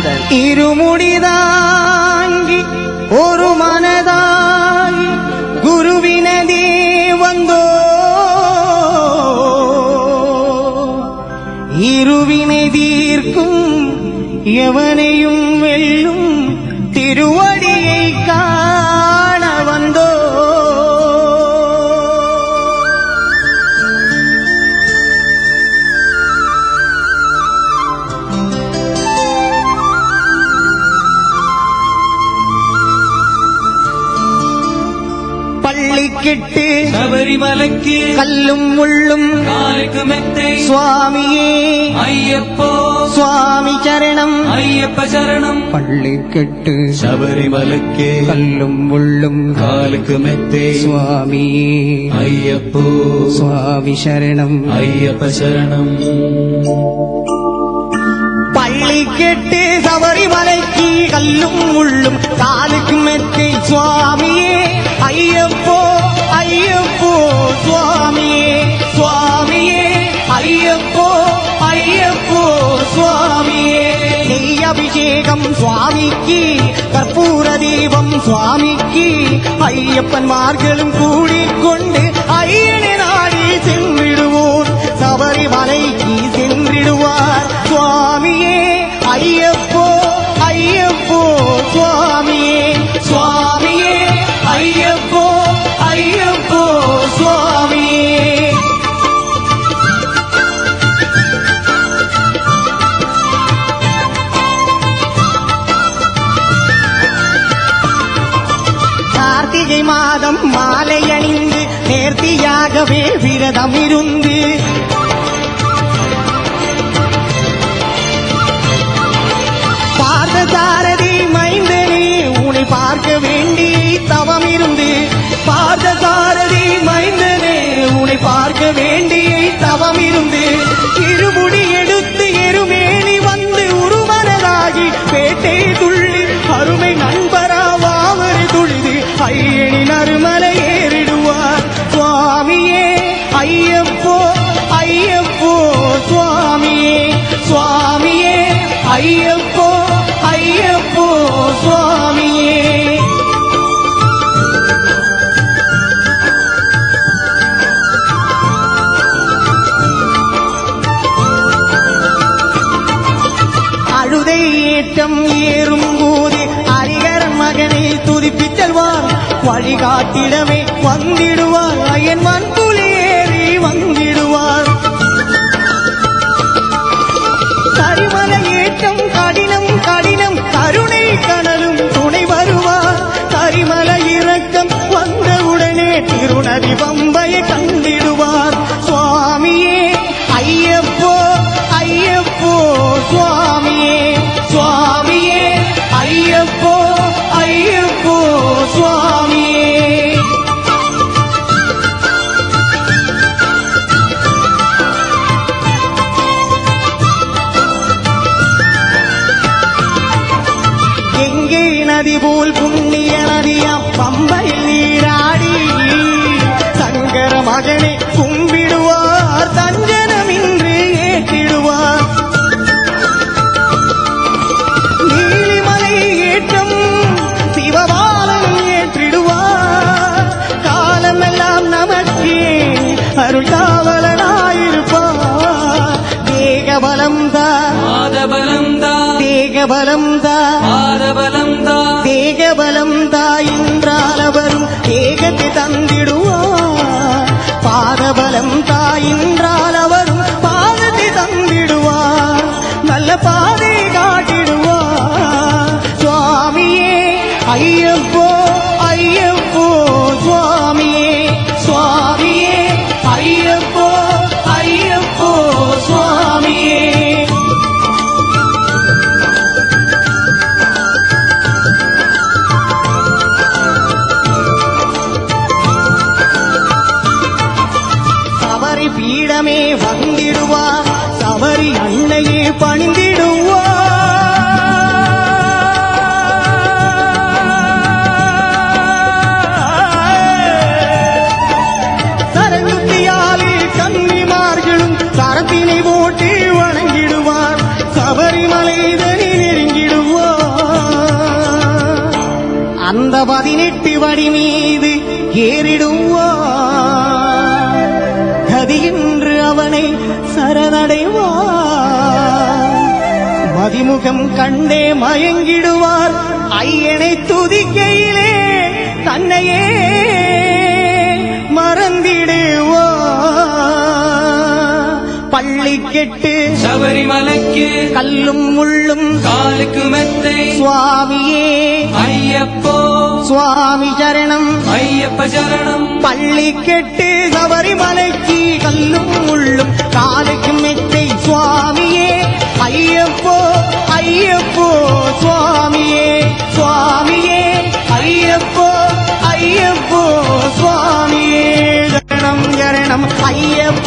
ஆனந்தன். இருமுடிதாங்கி ஒரு மனதாய் குருவினதே வந்தோ இருவினை தீர்க்கும் எவனையும் வெல்லும் திருவடியை காண வந்தோ பள்ளிக்கிட்டு சபரிமலைக்கு கல்லும் முள்ளும் காலுக்கு மெத்தை சுவாமியே ஐயப்போ சுவாமி சரணம் ஐயப்ப சரணம். பள்ளிக்கிட்டு சபரிமலைக்கு கல்லும் முள்ளும் காலுக்கு மெத்தை சுவாமியே ஐயப்போ சுவாமி சரணம் ஐயப்ப சரணம். பள்ளிக்கெட்டு சபரிமலைக்கு கல்லும் முள்ளும் காலுக்கு மெத்தை சுவாமியே ஐயப்போ ஐயப்போ சுவாமியே சுவாமியே ஐயப்போ ஐயப்போ சுவாமியே. நெய் அபிஷேகம் சுவாமிக்கு கற்பூர தீபம் சுவாமிக்கு ஐயப்பன்மார்களும் கூடிக்கொண்டு ஐயனை நாடி சென்றிடுவோர் சபரிமலைக்கு சென்றிடுவார் சுவாமியே ஐயப்போ ஐயப்போ சுவாமியே சுவாமியே ஐயப்போ ஐயப்போ சுவாமியே. கார்த்திகை மாதம் மாலை அணிந்து நேர்த்தியாகவே விரதம் இருந்து பார்த்தசாரதி மைந்தனே உன்னை பார்க்க வேண்டி தவம் இருந்து பார்த்தசாரதி மைந்தனே உன்னை பார்க்க வேண்டி தவம் இருந்து இருமுடி எடுத்து எருமேனி வந்து உருவனதாகி பேட்டை துள்ளி அருமை நண்பராவாவது துளிது ஐயனின் அருமலை ஏறிடுவார் சுவாமியே ஐயப்போ ஐயப்போ சுவாமியே சுவாமியே ஐயப்போ ஐயப்போ சுவாமியே. அழுதை ஏற்றம் ஏறும் போது ஹரிகர் மகனை துதிப்பித்தல்வார் வழிகாட்டிடமே வந்திடுவார் என் மண்புலி ஏறி வந்திடுவார். கரிமலை ஏற்றம் கடினம் கடினம் கருணை கனலும் துணை வருவார் கரிமலை இறக்கம் வந்தவுடனே திருநதி பம்பையை கண்டிடுவார் சுவாமியே ஐயப்போ ஐயப்போ சுவாமியே சுவாமியே ஐயப்போ ஐயப்போ சுவாமியே. எங்கே நதி போல் புண்ணிய நதியாம் பம்பையில் நீராடி சங்கர மகனை கும்பிடுவார் தஞ்சனமின்றி ஏற்றிடுவார். நீலிமலை ஏற்றம் சிவபாலன் ஏற்றிடுவார் காலமெல்லாம் நமக்கே அருள் காவலனாயிருப்பார். தேகபலம் தான் பாதபலம் தா தேகபலம் தான் பாதபலம் தா தேகபலம் தாயின்றாலவரும் தேகத்தை தந்திடுவார் பாதபலம் தாயின்றாலவரும் பாதத்தை தந்திடுவார் நல்ல பாதை காட்டிடுவார் சுவாமியே ஐயப்போ ஐயப்போ சுவாமியே சுவாமியே ஐயப்போ ஐயப்போ சுவாமியே. பீடமே அந்த 18 படி மீது ஏறிடுவார். கதியின்று அவனை சரணடைவார். மதிமுகம் கண்டே மயங்கிடுவார். ஐயனை துதிக்கையிலே தன்னையே மறந்திடுவார். பள்ளி கெட்டு சபரிமலைக்கு கல்லும் முள்ளும் காலுக்கு மெத்தை சுவாமியே ஐயப்போ சுவாமி சரணம் ஐயப்ப சரணம். பள்ளி கெட்டு சபரிமலைக்கு கல்லும் முள்ளும் காலுக்கு மெத்தை சுவாமியே ஐயப்போ ஐயப்போ சுவாமியே சுவாமியே ஐயப்போ ஐயப்போ சுவாமியே சரணம் சரணம் ஐயப்போ